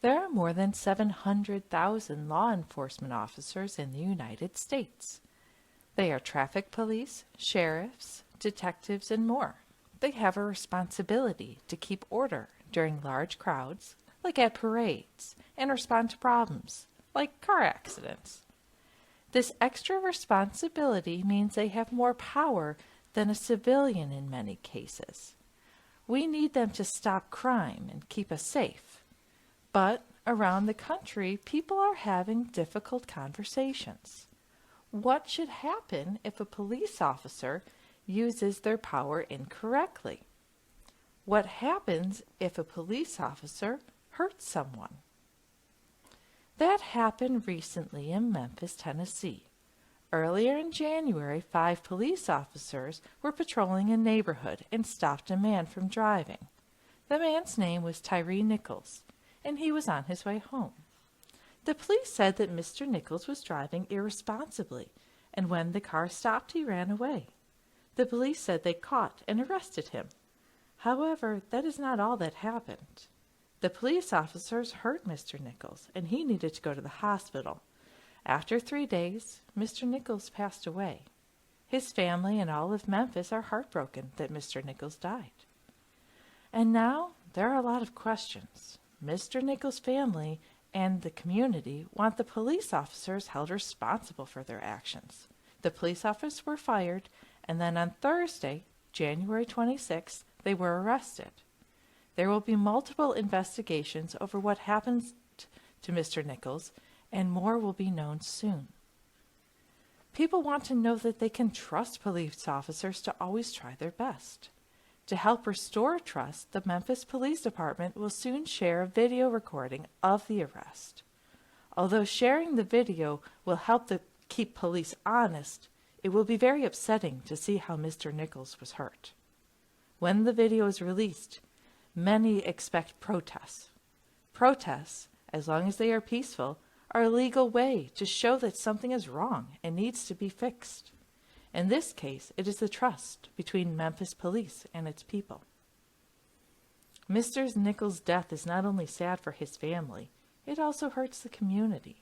There are more than 700,000 law enforcement officers in the United States. They are traffic police, sheriffs, detectives, and more. They have a responsibility to keep order during large crowds, like at parades, and respond to problems, like car accidents. This extra responsibility means they have more power than a civilian in many cases. We need them to stop crime and keep us safe. But around the country, people are having difficult conversations. What should happen if a police officer uses their power incorrectly? What happens if a police officer hurts someone? That happened recently in Memphis, Tennessee. Earlier in January, 5 police officers were patrolling a neighborhood and stopped a man from driving. The man's name was Tyre Nichols, and he was on his way home. The police said that Mr. Nichols was driving irresponsibly, and when the car stopped, he ran away. The police said they caught and arrested him. However, that is not all that happened. The police officers hurt Mr. Nichols, and he needed to go to the hospital. After 3 days, Mr. Nichols passed away. His family and all of Memphis are heartbroken that Mr. Nichols died. And now there are a lot of questions. Mr. Nichols' family and the community want the police officers held responsible for their actions. The police officers were fired, and then on Thursday, January 26th, they were arrested. There will be multiple investigations over what happened to Mr. Nichols, and more will be known soon. People want to know that they can trust police officers to always try their best. To help restore trust, the Memphis Police Department will soon share a video recording of the arrest. Although sharing the video will help keep police honest, it will be very upsetting to see how Mr. Nichols was hurt. When the video is released, many expect protests. Protests, as long as they are peaceful, are a legal way to show that something is wrong and needs to be fixed. In this case, it is the trust between Memphis police and its people. Mr. Nichols' death is not only sad for his family, it also hurts the community.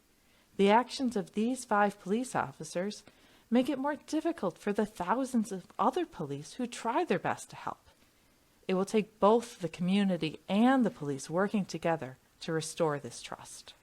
The actions of these 5 police officers make it more difficult for the thousands of other police who try their best to help. It will take both the community and the police working together to restore this trust.